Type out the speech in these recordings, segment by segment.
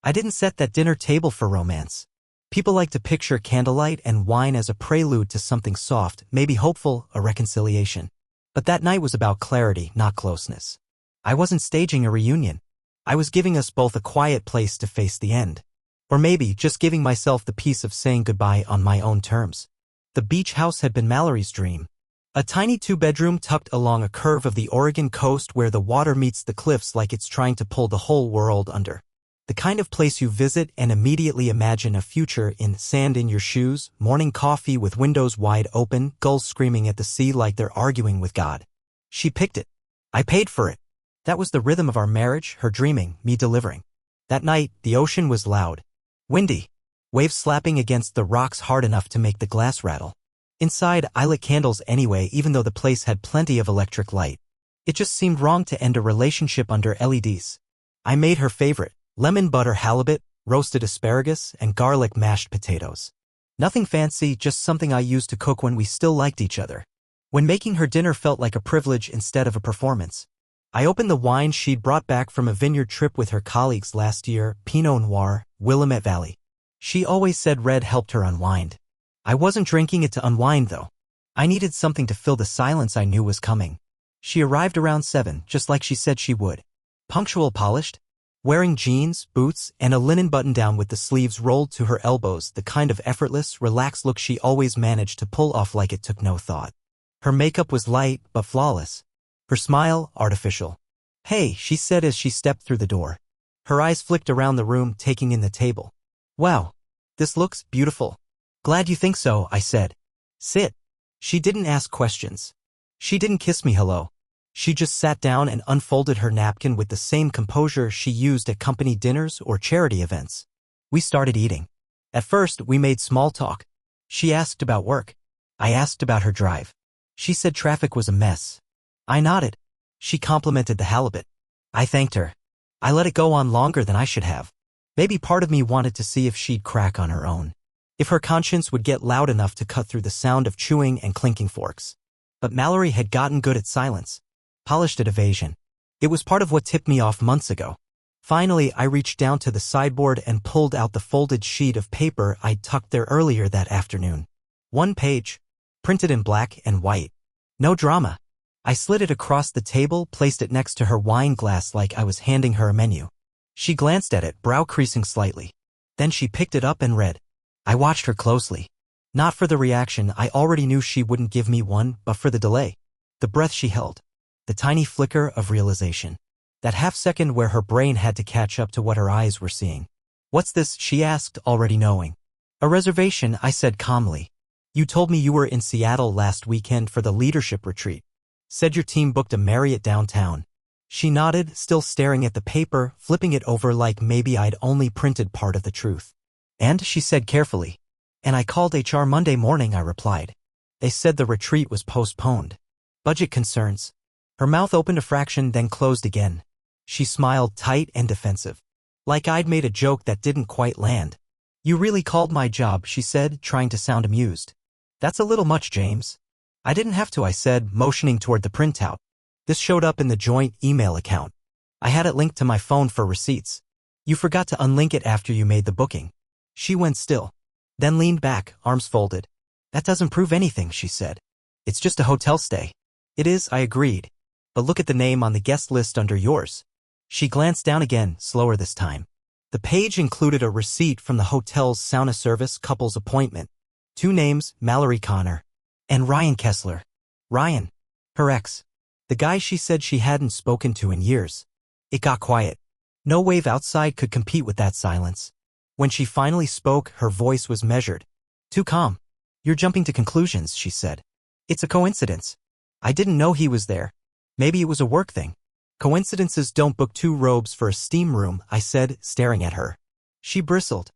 I didn't set that dinner table for romance. People like to picture candlelight and wine as a prelude to something soft, maybe hopeful, a reconciliation. But that night was about clarity, not closeness. I wasn't staging a reunion. I was giving us both a quiet place to face the end. Or maybe just giving myself the peace of saying goodbye on my own terms. The beach house had been Mallory's dream. A tiny two-bedroom tucked along a curve of the Oregon coast where the water meets the cliffs like it's trying to pull the whole world under. The kind of place you visit and immediately imagine a future in: sand in your shoes, morning coffee with windows wide open, gulls screaming at the sea like they're arguing with God. She picked it. I paid for it. That was the rhythm of our marriage, her dreaming, me delivering. That night, the ocean was loud. Windy. Waves slapping against the rocks hard enough to make the glass rattle. Inside, I lit candles anyway, even though the place had plenty of electric light. It just seemed wrong to end a relationship under LEDs. I made her favorite: lemon butter halibut, roasted asparagus, and garlic mashed potatoes. Nothing fancy, just something I used to cook when we still liked each other. When making her dinner felt like a privilege instead of a performance. I opened the wine she'd brought back from a vineyard trip with her colleagues last year, Pinot Noir, Willamette Valley. She always said red helped her unwind. I wasn't drinking it to unwind, though. I needed something to fill the silence I knew was coming. She arrived around 7, just like she said she would. Punctual, polished, wearing jeans, boots, and a linen button-down with the sleeves rolled to her elbows, the kind of effortless, relaxed look she always managed to pull off like it took no thought. Her makeup was light, but flawless. Her smile, artificial. "Hey," she said as she stepped through the door. Her eyes flicked around the room, taking in the table. "Wow. This looks beautiful." "Glad you think so," I said. "Sit." She didn't ask questions. She didn't kiss me hello. She just sat down and unfolded her napkin with the same composure she used at company dinners or charity events. We started eating. At first, we made small talk. She asked about work. I asked about her drive. She said traffic was a mess. I nodded. She complimented the halibut. I thanked her. I let it go on longer than I should have. Maybe part of me wanted to see if she'd crack on her own. If her conscience would get loud enough to cut through the sound of chewing and clinking forks. But Mallory had gotten good at silence. Polished at evasion. It was part of what tipped me off months ago. Finally, I reached down to the sideboard and pulled out the folded sheet of paper I'd tucked there earlier that afternoon. One page. Printed in black and white. No drama. I slid it across the table, placed it next to her wine glass like I was handing her a menu. She glanced at it, brow creasing slightly. Then she picked it up and read. I watched her closely. Not for the reaction, I already knew she wouldn't give me one, but for the delay. The breath she held. The tiny flicker of realization. That half-second where her brain had to catch up to what her eyes were seeing. "What's this?" she asked, already knowing. "A reservation," I said calmly. "You told me you were in Seattle last weekend for the leadership retreat. Said your team booked a Marriott downtown." She nodded, still staring at the paper, flipping it over like maybe I'd only printed part of the truth. "And," she said carefully. "And I called HR Monday morning," I replied. "They said the retreat was postponed. Budget concerns." Her mouth opened a fraction, then closed again. She smiled, tight and defensive. Like I'd made a joke that didn't quite land. "You really called my job," she said, trying to sound amused. "That's a little much, James." "I didn't have to," I said, motioning toward the printout. This showed up in the joint email account. I had it linked to my phone for receipts. "You forgot to unlink it after you made the booking." She went still. Then leaned back, arms folded. "That doesn't prove anything," she said. "It's just a hotel stay." "It is," I agreed. "But look at the name on the guest list under yours." She glanced down again, slower this time. The page included a receipt from the hotel's sauna service couples appointment. 2 names, Mallory Connor and Ryan Kessler. Ryan. Her ex. The guy she said she hadn't spoken to in years. It got quiet. No wave outside could compete with that silence. When she finally spoke, her voice was measured. Too calm. "You're jumping to conclusions," she said. "It's a coincidence. I didn't know he was there. Maybe it was a work thing." "Coincidences don't book 2 robes for a steam room," I said, staring at her. She bristled.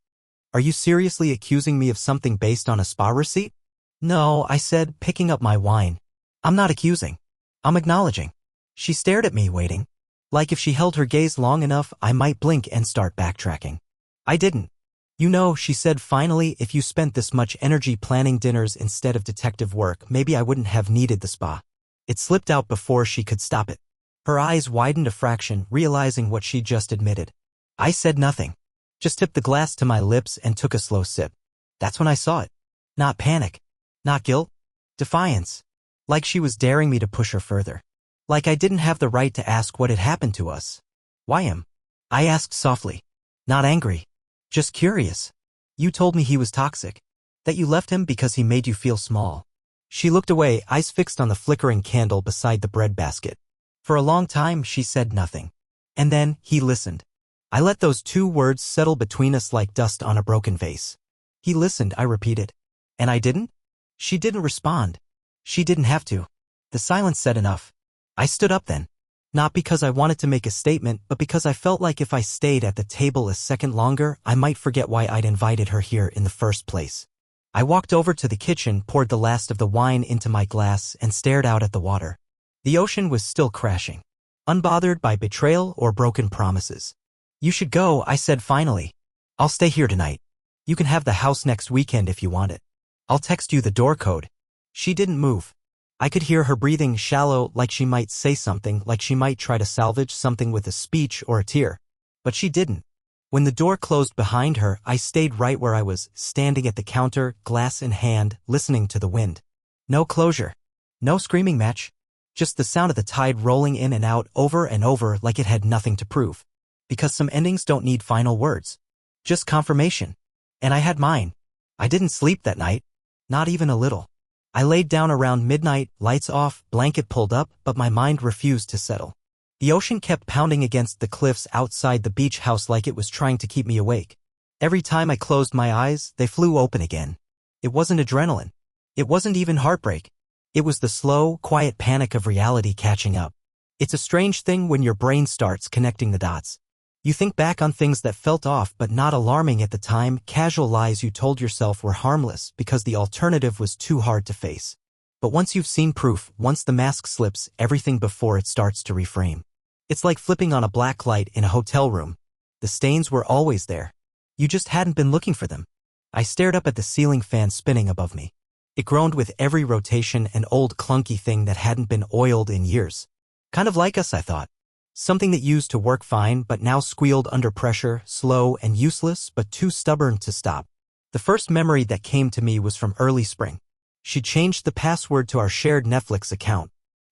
"Are you seriously accusing me of something based on a spa receipt?" "No," I said, picking up my wine. "I'm not accusing. I'm acknowledging." She stared at me, waiting. Like if she held her gaze long enough, I might blink and start backtracking. I didn't. "You know," she said finally, "if you spent this much energy planning dinners instead of detective work, maybe I wouldn't have needed the spa." It slipped out before she could stop it. Her eyes widened a fraction, realizing what she just admitted. I said nothing. Just tipped the glass to my lips and took a slow sip. That's when I saw it. Not panic. Not guilt. Defiance. Like she was daring me to push her further. Like I didn't have the right to ask what had happened to us. Why him? I asked softly. Not angry. Just curious. You told me he was toxic. That you left him because he made you feel small. She looked away, eyes fixed on the flickering candle beside the bread basket. For a long time, she said nothing. And then, he listened. I let those 2 words settle between us like dust on a broken vase. He listened, I repeated. And I didn't? She didn't respond. She didn't have to. The silence said enough. I stood up then. Not because I wanted to make a statement, but because I felt like if I stayed at the table a second longer, I might forget why I'd invited her here in the first place. I walked over to the kitchen, poured the last of the wine into my glass, and stared out at the water. The ocean was still crashing, unbothered by betrayal or broken promises. You should go, I said finally. I'll stay here tonight. You can have the house next weekend if you want it. I'll text you the door code. She didn't move. I could hear her breathing shallow, like she might say something, like she might try to salvage something with a speech or a tear. But she didn't. When the door closed behind her, I stayed right where I was, standing at the counter, glass in hand, listening to the wind. No closure. No screaming match. Just the sound of the tide rolling in and out over and over like it had nothing to prove. Because some endings don't need final words. Just confirmation. And I had mine. I didn't sleep that night. Not even a little. I laid down around midnight, lights off, blanket pulled up, but my mind refused to settle. The ocean kept pounding against the cliffs outside the beach house like it was trying to keep me awake. Every time I closed my eyes, they flew open again. It wasn't adrenaline. It wasn't even heartbreak. It was the slow, quiet panic of reality catching up. It's a strange thing when your brain starts connecting the dots. You think back on things that felt off but not alarming at the time, casual lies you told yourself were harmless because the alternative was too hard to face. But once you've seen proof, once the mask slips, everything before it starts to reframe. It's like flipping on a black light in a hotel room. The stains were always there. You just hadn't been looking for them. I stared up at the ceiling fan spinning above me. It groaned with every rotation, an old clunky thing that hadn't been oiled in years. Kind of like us, I thought. Something that used to work fine but now squealed under pressure, slow and useless but too stubborn to stop. The first memory that came to me was from early spring. She changed the password to our shared Netflix account.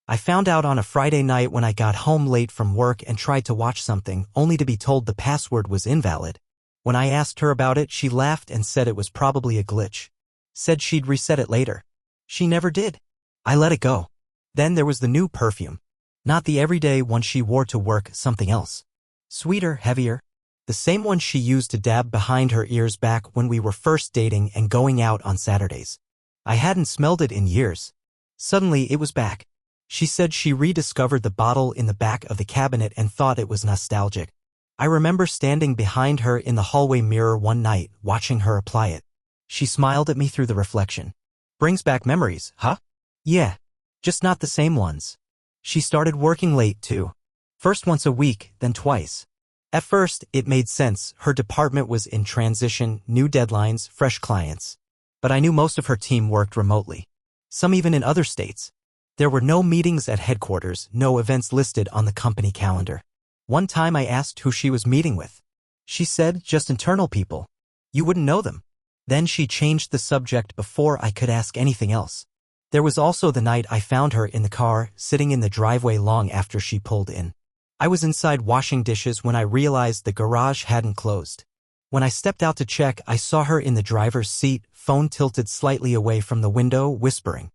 I found out on a Friday night when I got home late from work and tried to watch something, only to be told the password was invalid. When I asked her about it, she laughed and said it was probably a glitch. Said she'd reset it later. She never did. I let it go. Then there was the new perfume. Not the everyday one she wore to work, something else. Sweeter, heavier. The same one she used to dab behind her ears back when we were first dating and going out on Saturdays. I hadn't smelled it in years. Suddenly it was back. She said she rediscovered the bottle in the back of the cabinet and thought it was nostalgic. I remember standing behind her in the hallway mirror one night, watching her apply it. She smiled at me through the reflection. Brings back memories, huh? Yeah. Just not the same ones. She started working late too. First once a week, then twice. At first, it made sense. Her department was in transition, new deadlines, fresh clients. But I knew most of her team worked remotely. Some even in other states. There were no meetings at headquarters, no events listed on the company calendar. One time I asked who she was meeting with. She said, just internal people. You wouldn't know them. Then she changed the subject before I could ask anything else. There was also the night I found her in the car, sitting in the driveway long after she pulled in. I was inside washing dishes when I realized the garage hadn't closed. When I stepped out to check, I saw her in the driver's seat, phone tilted slightly away from the window, whispering.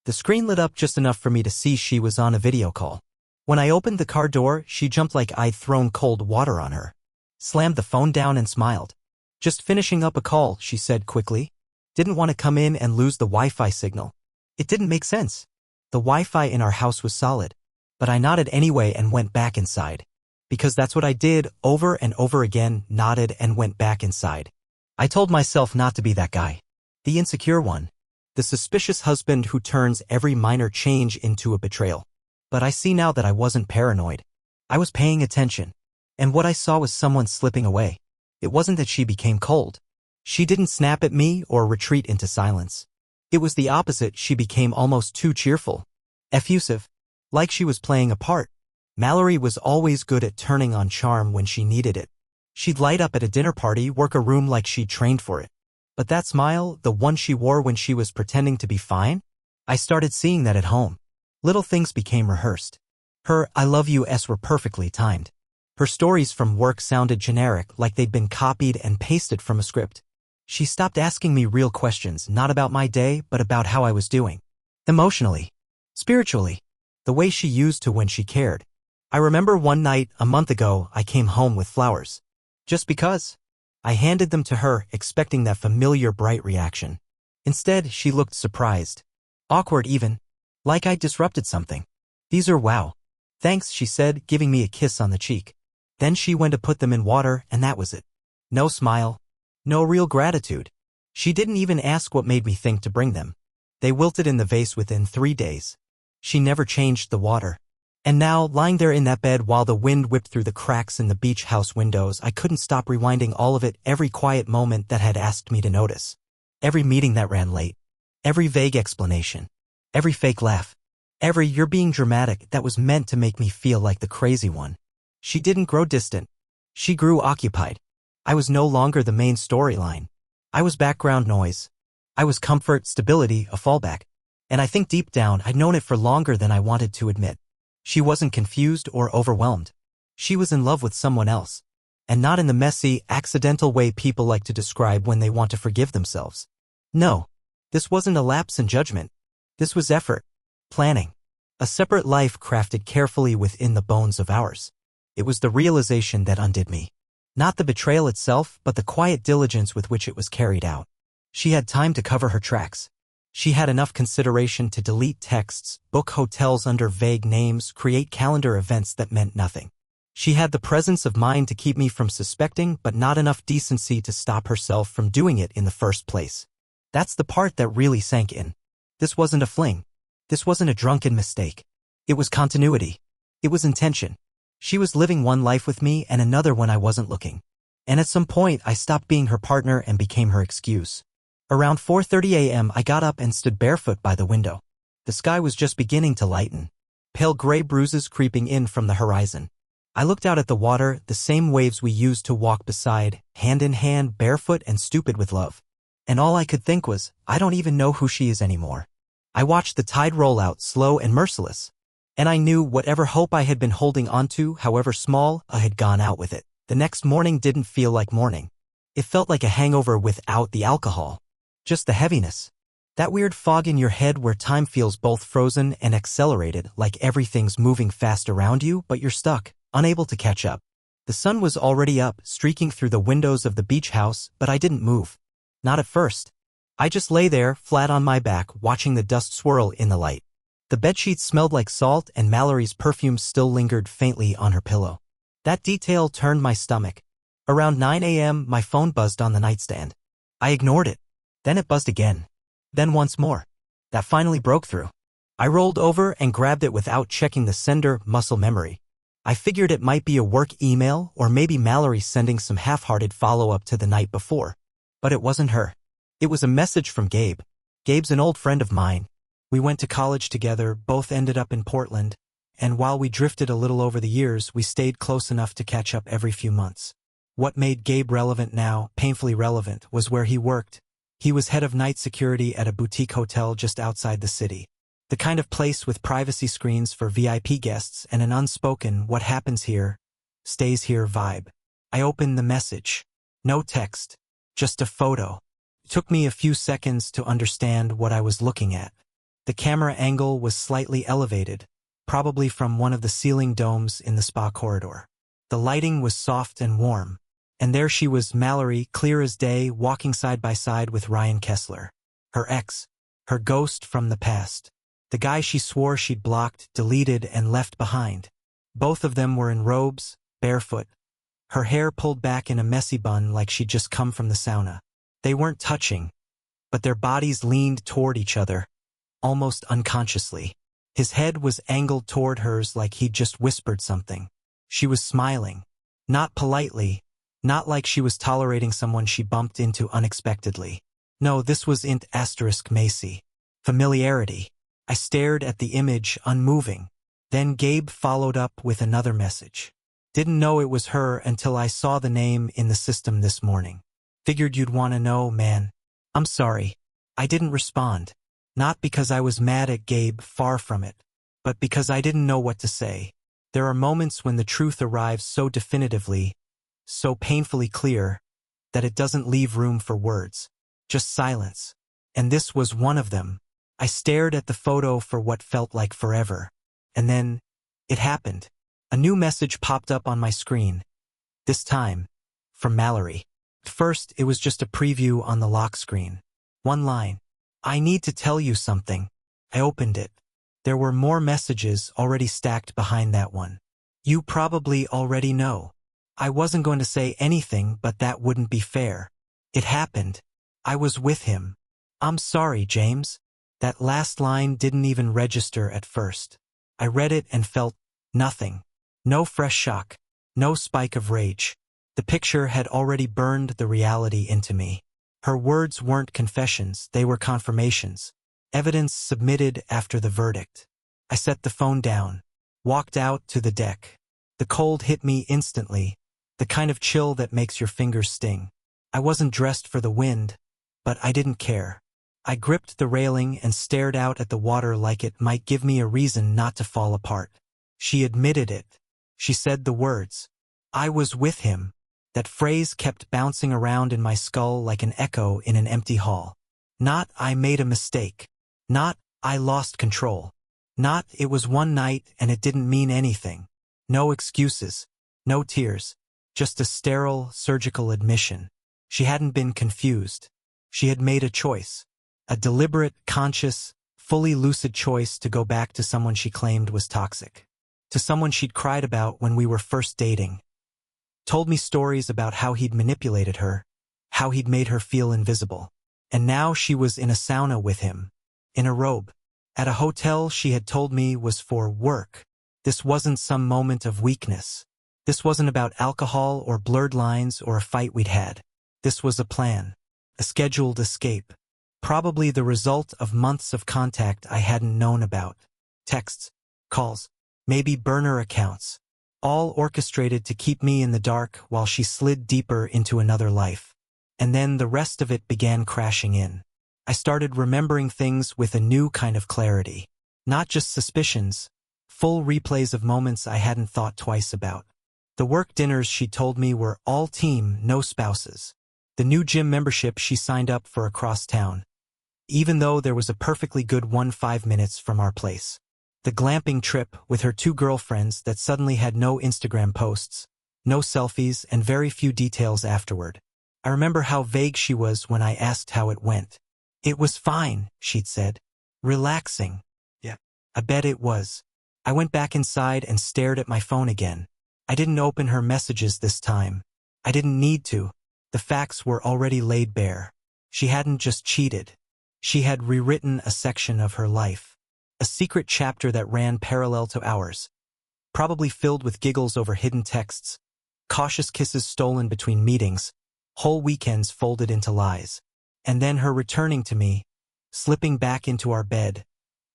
The screen lit up just enough for me to see she was on a video call. When I opened the car door, she jumped like I'd thrown cold water on her. Slammed the phone down and smiled. Just finishing up a call, she said quickly. Didn't want to come in and lose the Wi-Fi signal. It didn't make sense. The Wi-Fi in our house was solid. But I nodded anyway and went back inside. Because that's what I did, over and over again, nodded and went back inside. I told myself not to be that guy. The insecure one. The suspicious husband who turns every minor change into a betrayal. But I see now that I wasn't paranoid. I was paying attention. And what I saw was someone slipping away. It wasn't that she became cold. She didn't snap at me or retreat into silence. It was the opposite. She became almost too cheerful. Effusive. Like she was playing a part. Mallory was always good at turning on charm when she needed it. She'd light up at a dinner party, work a room like she'd trained for it. But that smile, the one she wore when she was pretending to be fine? I started seeing that at home. Little things became rehearsed. Her "I love you's" were perfectly timed. Her stories from work sounded generic, like they'd been copied and pasted from a script. She stopped asking me real questions, not about my day, but about how I was doing. Emotionally. Spiritually. The way she used to when she cared. I remember one night, a month ago, I came home with flowers. Just because. I handed them to her, expecting that familiar bright reaction. Instead, she looked surprised. Awkward even. Like I'd disrupted something. "These are wow. Thanks," she said, giving me a kiss on the cheek. Then she went to put them in water, and that was it. No smile. No real gratitude. She didn't even ask what made me think to bring them. They wilted in the vase within 3 days. She never changed the water. And now, lying there in that bed while the wind whipped through the cracks in the beach house windows, I couldn't stop rewinding all of it, every quiet moment that had asked me to notice. Every meeting that ran late. Every vague explanation. Every fake laugh. Every "you're being dramatic" that was meant to make me feel like the crazy one. She didn't grow distant. She grew occupied. I was no longer the main storyline. I was background noise. I was comfort, stability, a fallback. And I think deep down I'd known it for longer than I wanted to admit. She wasn't confused or overwhelmed. She was in love with someone else. And not in the messy, accidental way people like to describe when they want to forgive themselves. No. This wasn't a lapse in judgment. This was effort. Planning. A separate life crafted carefully within the bones of ours. It was the realization that undid me. Not the betrayal itself, but the quiet diligence with which it was carried out. She had time to cover her tracks. She had enough consideration to delete texts, book hotels under vague names, create calendar events that meant nothing. She had the presence of mind to keep me from suspecting, but not enough decency to stop herself from doing it in the first place. That's the part that really sank in. This wasn't a fling. This wasn't a drunken mistake. It was continuity. It was intention. She was living one life with me and another when I wasn't looking. And at some point, I stopped being her partner and became her excuse. Around 4:30 a.m., I got up and stood barefoot by the window. The sky was just beginning to lighten. Pale gray bruises creeping in from the horizon. I looked out at the water, the same waves we used to walk beside, hand in hand, barefoot and stupid with love. And all I could think was, I don't even know who she is anymore. I watched the tide roll out, slow and merciless. And I knew whatever hope I had been holding onto, however small, I had gone out with it. The next morning didn't feel like morning. It felt like a hangover without the alcohol. Just the heaviness. That weird fog in your head where time feels both frozen and accelerated, like everything's moving fast around you, but you're stuck, unable to catch up. The sun was already up, streaking through the windows of the beach house, but I didn't move. Not at first. I just lay there, flat on my back, watching the dust swirl in the light. The bedsheets smelled like salt and Mallory's perfume still lingered faintly on her pillow. That detail turned my stomach. Around 9 a.m., my phone buzzed on the nightstand. I ignored it. Then it buzzed again. Then once more. That finally broke through. I rolled over and grabbed it without checking the sender, muscle memory. I figured it might be a work email or maybe Mallory sending some half-hearted follow-up to the night before. But it wasn't her. It was a message from Gabe. Gabe's an old friend of mine. We went to college together, both ended up in Portland, and while we drifted a little over the years, we stayed close enough to catch up every few months. What made Gabe relevant now, painfully relevant, was where he worked. He was head of night security at a boutique hotel just outside the city. The kind of place with privacy screens for VIP guests and an unspoken "what happens here, stays here" vibe. I opened the message. No text. Just a photo. It took me a few seconds to understand what I was looking at. The camera angle was slightly elevated, probably from one of the ceiling domes in the spa corridor. The lighting was soft and warm. And there she was, Mallory, clear as day, walking side by side with Ryan Kessler. Her ex. Her ghost from the past. The guy she swore she'd blocked, deleted, and left behind. Both of them were in robes, barefoot. Her hair pulled back in a messy bun like she'd just come from the sauna. They weren't touching, but their bodies leaned toward each other, almost unconsciously. His head was angled toward hers like he'd just whispered something. She was smiling. Not politely. Not like she was tolerating someone she bumped into unexpectedly. No, this was int asterisk Macy. Familiarity. I stared at the image, unmoving. Then Gabe followed up with another message. Didn't know it was her until I saw the name in the system this morning. Figured you'd want to know, man. I'm sorry. I didn't respond. Not because I was mad at Gabe, far from it, but because I didn't know what to say. There are moments when the truth arrives so definitively, so painfully clear, that it doesn't leave room for words. Just silence. And this was one of them. I stared at the photo for what felt like forever. And then, it happened. A new message popped up on my screen. This time, from Mallory. At first, it was just a preview on the lock screen. One line. I need to tell you something. I opened it. There were more messages already stacked behind that one. You probably already know. I wasn't going to say anything, but that wouldn't be fair. It happened. I was with him. I'm sorry, James. That last line didn't even register at first. I read it and felt nothing. No fresh shock. No spike of rage. The picture had already burned the reality into me. Her words weren't confessions, they were confirmations. Evidence submitted after the verdict. I set the phone down. Walked out to the deck. The cold hit me instantly. The kind of chill that makes your fingers sting. I wasn't dressed for the wind, but I didn't care. I gripped the railing and stared out at the water like it might give me a reason not to fall apart. She admitted it. She said the words. I was with him. That phrase kept bouncing around in my skull like an echo in an empty hall. Not I made a mistake. Not I lost control. Not it was one night and it didn't mean anything. No excuses. No tears. Just a sterile, surgical admission. She hadn't been confused. She had made a choice. A deliberate, conscious, fully lucid choice to go back to someone she claimed was toxic. To someone she'd cried about when we were first dating. Told me stories about how he'd manipulated her, how he'd made her feel invisible. And now she was in a sauna with him. In a robe. At a hotel she had told me was for work. This wasn't some moment of weakness. This wasn't about alcohol or blurred lines or a fight we'd had. This was a plan. A scheduled escape. Probably the result of months of contact I hadn't known about. Texts, calls, maybe burner accounts. All orchestrated to keep me in the dark while she slid deeper into another life. And then the rest of it began crashing in. I started remembering things with a new kind of clarity. Not just suspicions, full replays of moments I hadn't thought twice about. The work dinners she told me were all team, no spouses. The new gym membership she signed up for across town. Even though there was a perfectly good 5 minutes from our place. The glamping trip with her 2 girlfriends that suddenly had no Instagram posts, no selfies, and very few details afterward. I remember how vague she was when I asked how it went. It was fine, she'd said. Relaxing. Yeah. I bet it was. I went back inside and stared at my phone again. I didn't open her messages this time. I didn't need to. The facts were already laid bare. She hadn't just cheated. She had rewritten a section of her life. A secret chapter that ran parallel to ours. Probably filled with giggles over hidden texts, cautious kisses stolen between meetings, whole weekends folded into lies. And then her returning to me, slipping back into our bed,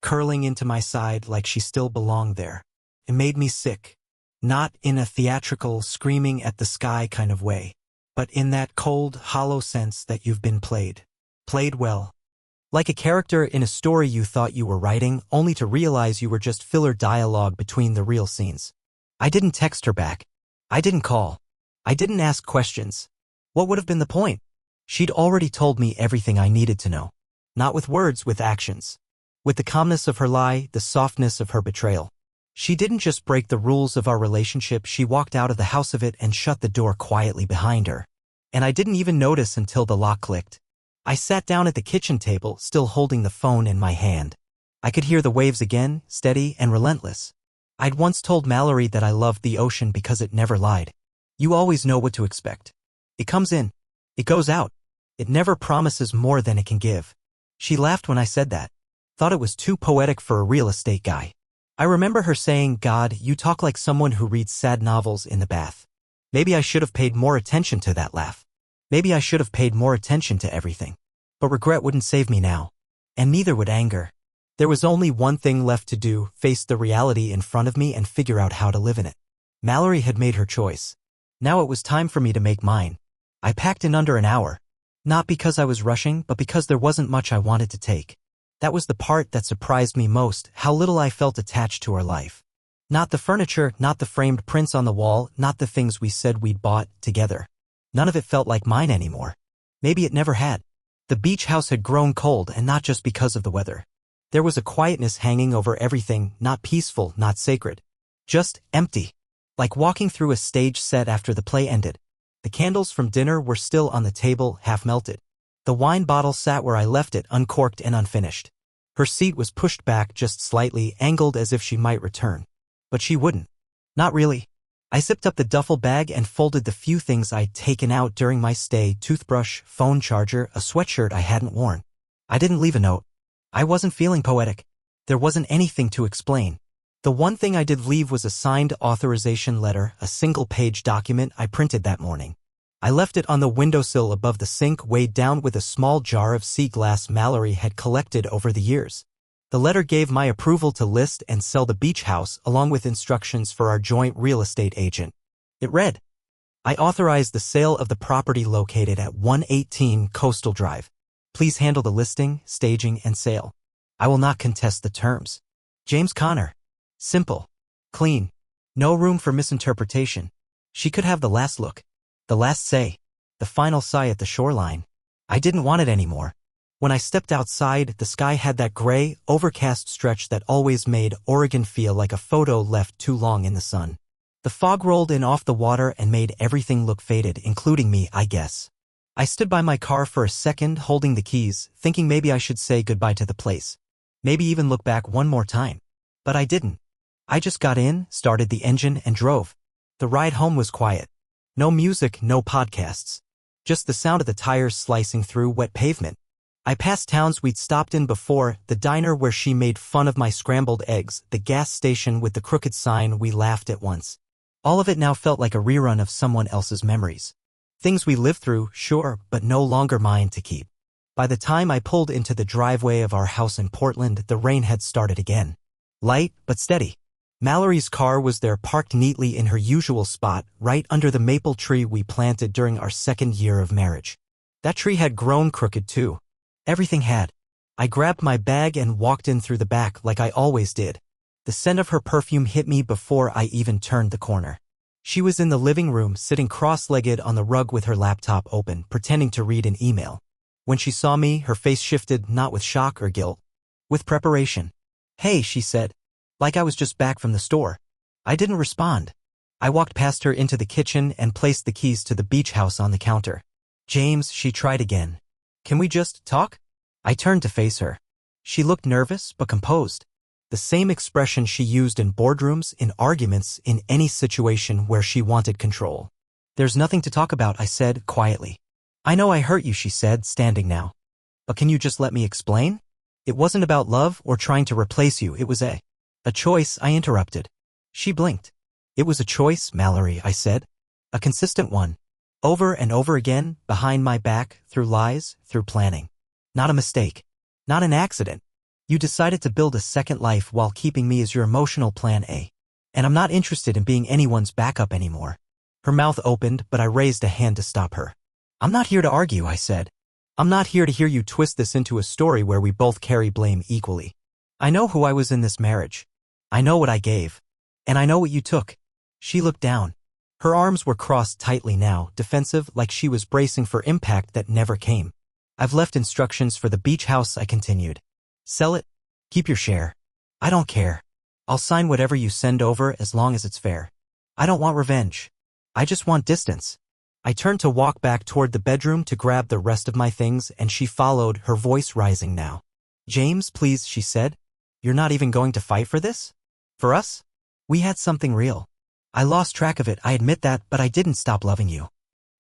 curling into my side like she still belonged there. It made me sick. Not in a theatrical, screaming at the sky kind of way, but in that cold, hollow sense that you've been played. Played well. Like a character in a story you thought you were writing, only to realize you were just filler dialogue between the real scenes. I didn't text her back. I didn't call. I didn't ask questions. What would have been the point? She'd already told me everything I needed to know. Not with words, with actions. With the calmness of her lie, the softness of her betrayal. She didn't just break the rules of our relationship, she walked out of the house of it and shut the door quietly behind her. And I didn't even notice until the lock clicked. I sat down at the kitchen table, still holding the phone in my hand. I could hear the waves again, steady and relentless. I'd once told Mallory that I loved the ocean because it never lied. You always know what to expect. It comes in. It goes out. It never promises more than it can give. She laughed when I said that. Thought it was too poetic for a real estate guy. I remember her saying, "God, you talk like someone who reads sad novels in the bath." Maybe I should have paid more attention to that laugh. Maybe I should have paid more attention to everything. But regret wouldn't save me now. And neither would anger. There was only one thing left to do, face the reality in front of me and figure out how to live in it. Mallory had made her choice. Now it was time for me to make mine. I packed in under an hour. Not because I was rushing, but because there wasn't much I wanted to take. That was the part that surprised me most, how little I felt attached to our life. Not the furniture, not the framed prints on the wall, not the things we said we'd bought together. None of it felt like mine anymore. Maybe it never had. The beach house had grown cold, and not just because of the weather. There was a quietness hanging over everything, not peaceful, not sacred. Just empty. Like walking through a stage set after the play ended. The candles from dinner were still on the table, half melted. The wine bottle sat where I left it, uncorked and unfinished. Her seat was pushed back just slightly, angled as if she might return. But she wouldn't. Not really. I zipped up the duffel bag and folded the few things I'd taken out during my stay: toothbrush, phone charger, a sweatshirt I hadn't worn. I didn't leave a note. I wasn't feeling poetic. There wasn't anything to explain. The one thing I did leave was a signed authorization letter, a single-page document I printed that morning. I left it on the windowsill above the sink, weighed down with a small jar of sea glass Mallory had collected over the years. The letter gave my approval to list and sell the beach house, along with instructions for our joint real estate agent. It read, I authorize the sale of the property located at 118 Coastal Drive. Please handle the listing, staging, and sale. I will not contest the terms. James Connor. Simple. Clean. No room for misinterpretation. She could have the last look. The last say. The final sigh at the shoreline. I didn't want it anymore. When I stepped outside, the sky had that gray, overcast stretch that always made Oregon feel like a photo left too long in the sun. The fog rolled in off the water and made everything look faded, including me, I guess. I stood by my car for a second, holding the keys, thinking maybe I should say goodbye to the place. Maybe even look back one more time. But I didn't. I just got in, started the engine, and drove. The ride home was quiet. No music, no podcasts. Just the sound of the tires slicing through wet pavement. I passed towns we'd stopped in before, the diner where she made fun of my scrambled eggs, the gas station with the crooked sign we laughed at once. All of it now felt like a rerun of someone else's memories. Things we lived through, sure, but no longer mine to keep. By the time I pulled into the driveway of our house in Portland, the rain had started again. Light, but steady. Mallory's car was there, parked neatly in her usual spot, right under the maple tree we planted during our second year of marriage. That tree had grown crooked too. Everything had. I grabbed my bag and walked in through the back like I always did. The scent of her perfume hit me before I even turned the corner. She was in the living room, sitting cross-legged on the rug with her laptop open, pretending to read an email. When she saw me, her face shifted, not with shock or guilt. With preparation. Hey, she said. Like I was just back from the store. I didn't respond. I walked past her into the kitchen and placed the keys to the beach house on the counter. James, she tried again. Can we just talk? I turned to face her. She looked nervous but composed. The same expression she used in boardrooms, in arguments, in any situation where she wanted control. There's nothing to talk about, I said quietly. I know I hurt you, she said, standing now. But can you just let me explain? It wasn't about love or trying to replace you, it was a choice, I interrupted. She blinked. It was a choice, Mallory, I said. A consistent one. Over and over again, behind my back, through lies, through planning. Not a mistake. Not an accident. You decided to build a second life while keeping me as your emotional plan A. And I'm not interested in being anyone's backup anymore. Her mouth opened, but I raised a hand to stop her. I'm not here to argue, I said. I'm not here to hear you twist this into a story where we both carry blame equally. I know who I was in this marriage. I know what I gave. And I know what you took. She looked down. Her arms were crossed tightly now, defensive, like she was bracing for impact that never came. I've left instructions for the beach house, I continued. Sell it. Keep your share. I don't care. I'll sign whatever you send over as long as it's fair. I don't want revenge. I just want distance. I turned to walk back toward the bedroom to grab the rest of my things, and she followed, her voice rising now. James, please, she said. You're not even going to fight for this? For us? We had something real. I lost track of it, I admit that, but I didn't stop loving you.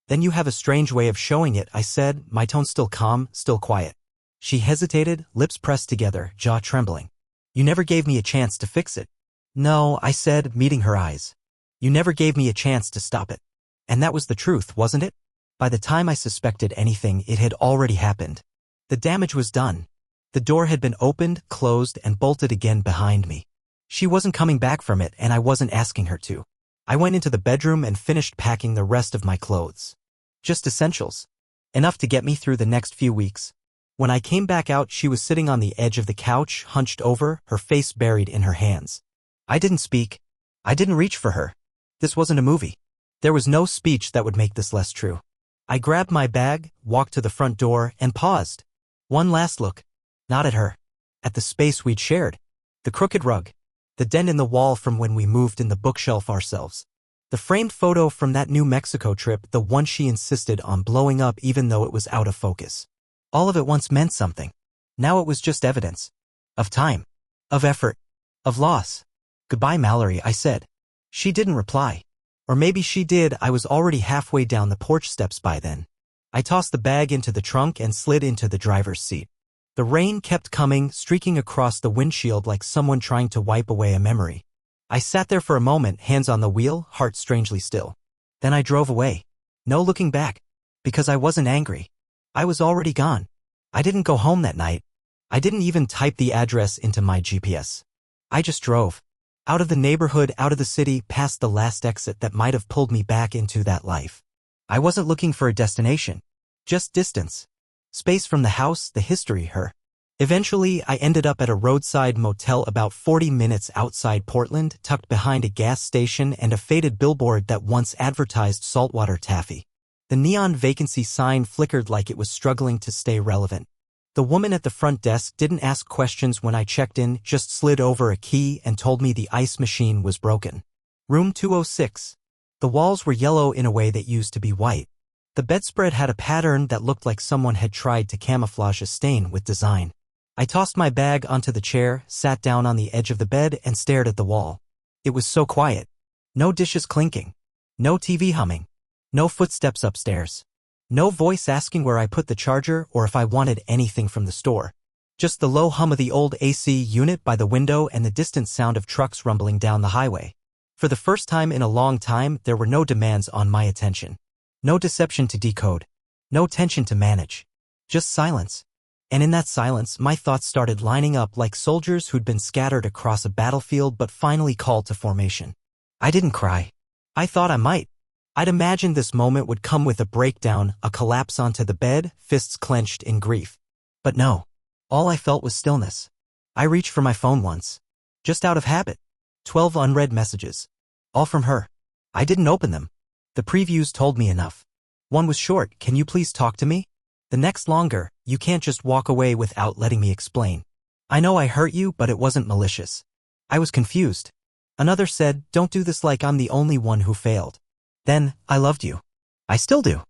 Then you have a strange way of showing it, I said, my tone still calm, still quiet. She hesitated, lips pressed together, jaw trembling. You never gave me a chance to fix it. No, I said, meeting her eyes. You never gave me a chance to stop it. And that was the truth, wasn't it? By the time I suspected anything, it had already happened. The damage was done. The door had been opened, closed, and bolted again behind me. She wasn't coming back from it, and I wasn't asking her to. I went into the bedroom and finished packing the rest of my clothes. Just essentials. Enough to get me through the next few weeks. When I came back out, she was sitting on the edge of the couch, hunched over, her face buried in her hands. I didn't speak. I didn't reach for her. This wasn't a movie. There was no speech that would make this less true. I grabbed my bag, walked to the front door, and paused. One last look. Not at her. At the space we'd shared. The crooked rug. The dent in the wall from when we moved in the bookshelf ourselves. The framed photo from that New Mexico trip, the one she insisted on blowing up even though it was out of focus. All of it once meant something. Now it was just evidence. Of time. Of effort. Of loss. Goodbye, Mallory, I said. She didn't reply. Or maybe she did. I was already halfway down the porch steps by then. I tossed the bag into the trunk and slid into the driver's seat. The rain kept coming, streaking across the windshield like someone trying to wipe away a memory. I sat there for a moment, hands on the wheel, heart strangely still. Then I drove away. No looking back. Because I wasn't angry. I was already gone. I didn't go home that night. I didn't even type the address into my GPS. I just drove. Out of the neighborhood, out of the city, past the last exit that might have pulled me back into that life. I wasn't looking for a destination. Just distance. Space from the house, the history, her. Eventually, I ended up at a roadside motel about 40 minutes outside Portland, tucked behind a gas station and a faded billboard that once advertised saltwater taffy. The neon vacancy sign flickered like it was struggling to stay relevant. The woman at the front desk didn't ask questions when I checked in, just slid over a key and told me the ice machine was broken. Room 206. The walls were yellow in a way that used to be white. The bedspread had a pattern that looked like someone had tried to camouflage a stain with design. I tossed my bag onto the chair, sat down on the edge of the bed, and stared at the wall. It was so quiet. No dishes clinking. No TV humming. No footsteps upstairs. No voice asking where I put the charger or if I wanted anything from the store. Just the low hum of the old AC unit by the window and the distant sound of trucks rumbling down the highway. For the first time in a long time, there were no demands on my attention. No deception to decode. No tension to manage. Just silence. And in that silence, my thoughts started lining up like soldiers who'd been scattered across a battlefield but finally called to formation. I didn't cry. I thought I might. I'd imagined this moment would come with a breakdown, a collapse onto the bed, fists clenched in grief. But no. All I felt was stillness. I reached for my phone once. Just out of habit. 12 unread messages. All from her. I didn't open them. The previews told me enough. One was short, "Can you please talk to me?" The next longer, "You can't just walk away without letting me explain. I know I hurt you, but it wasn't malicious." I was confused. Another said, "Don't do this like I'm the only one who failed." Then, "I loved you. I still do."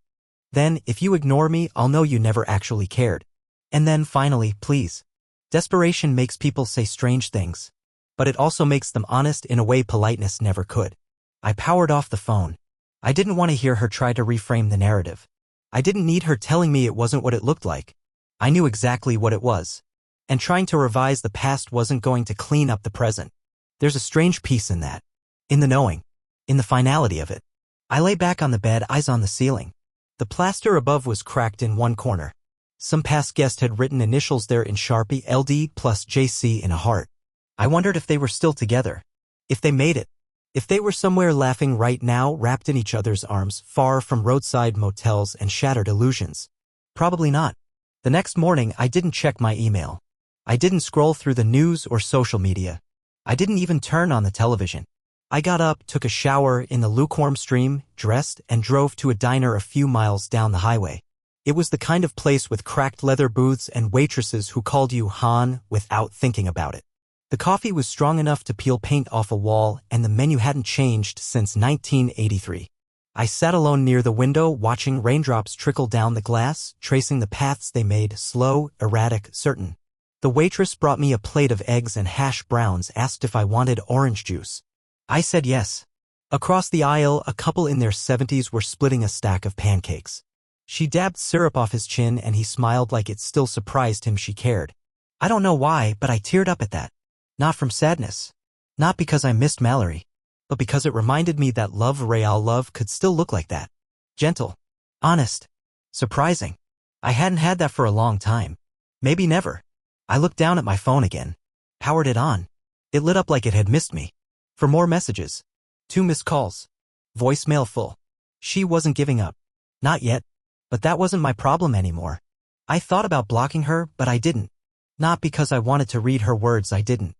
Then, "If you ignore me, I'll know you never actually cared." And then finally, "Please." Desperation makes people say strange things. But it also makes them honest in a way politeness never could. I powered off the phone. I didn't want to hear her try to reframe the narrative. I didn't need her telling me it wasn't what it looked like. I knew exactly what it was. And trying to revise the past wasn't going to clean up the present. There's a strange peace in that. In the knowing. In the finality of it. I lay back on the bed, eyes on the ceiling. The plaster above was cracked in one corner. Some past guest had written initials there in Sharpie, LD plus JC in a heart. I wondered if they were still together. If they made it. If they were somewhere laughing right now, wrapped in each other's arms, far from roadside motels and shattered illusions. Probably not. The next morning, I didn't check my email. I didn't scroll through the news or social media. I didn't even turn on the television. I got up, took a shower in the lukewarm stream, dressed, and drove to a diner a few miles down the highway. It was the kind of place with cracked leather booths and waitresses who called you Han without thinking about it. The coffee was strong enough to peel paint off a wall, and the menu hadn't changed since 1983. I sat alone near the window, watching raindrops trickle down the glass, tracing the paths they made, slow, erratic, certain. The waitress brought me a plate of eggs and hash browns, asked if I wanted orange juice. I said yes. Across the aisle, a couple in their 70s were splitting a stack of pancakes. She dabbed syrup off his chin and he smiled like it still surprised him she cared. I don't know why, but I teared up at that. Not from sadness. Not because I missed Mallory. But because it reminded me that love, real love, could still look like that. Gentle. Honest. Surprising. I hadn't had that for a long time. Maybe never. I looked down at my phone again. Powered it on. It lit up like it had missed me. For more messages. 2 missed calls. Voicemail full. She wasn't giving up. Not yet. But that wasn't my problem anymore. I thought about blocking her, but I didn't. Not because I wanted to read her words, I didn't.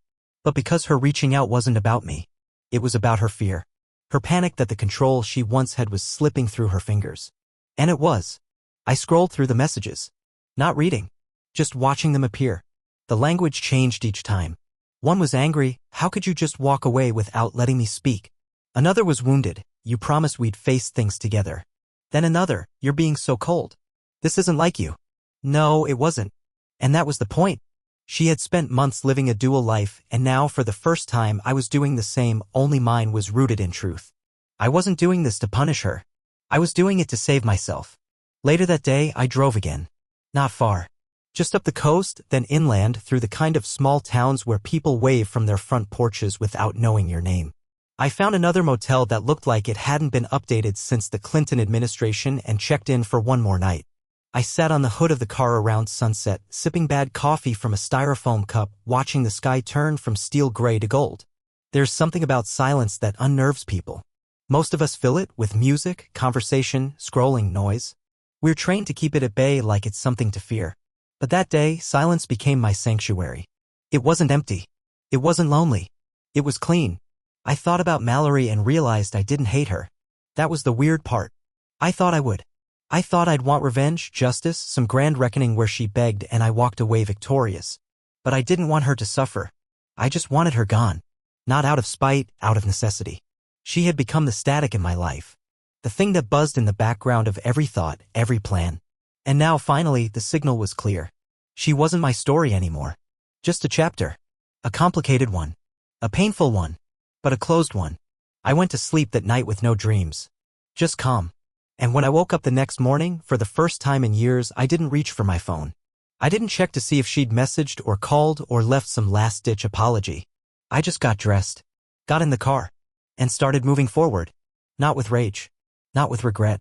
But because her reaching out wasn't about me. It was about her fear. Her panic that the control she once had was slipping through her fingers. And it was. I scrolled through the messages. Not reading. Just watching them appear. The language changed each time. One was angry, how could you just walk away without letting me speak? Another was wounded, you promised we'd face things together. Then another, you're being so cold. This isn't like you. No, it wasn't. And that was the point. She had spent months living a dual life, and now for the first time I was doing the same, only mine was rooted in truth. I wasn't doing this to punish her. I was doing it to save myself. Later that day, I drove again. Not far. Just up the coast, then inland through the kind of small towns where people wave from their front porches without knowing your name. I found another motel that looked like it hadn't been updated since the Clinton administration and checked in for one more night. I sat on the hood of the car around sunset, sipping bad coffee from a styrofoam cup, watching the sky turn from steel gray to gold. There's something about silence that unnerves people. Most of us fill it with music, conversation, scrolling, noise. We're trained to keep it at bay like it's something to fear. But that day, silence became my sanctuary. It wasn't empty. It wasn't lonely. It was clean. I thought about Mallory and realized I didn't hate her. That was the weird part. I thought I would. I thought I'd want revenge, justice, some grand reckoning where she begged and I walked away victorious. But I didn't want her to suffer. I just wanted her gone. Not out of spite, out of necessity. She had become the static in my life. The thing that buzzed in the background of every thought, every plan. And now finally, the signal was clear. She wasn't my story anymore. Just a chapter. A complicated one. A painful one. But a closed one. I went to sleep that night with no dreams. Just calm. And when I woke up the next morning, for the first time in years, I didn't reach for my phone. I didn't check to see if she'd messaged or called or left some last-ditch apology. I just got dressed, got in the car, and started moving forward. Not with rage. Not with regret.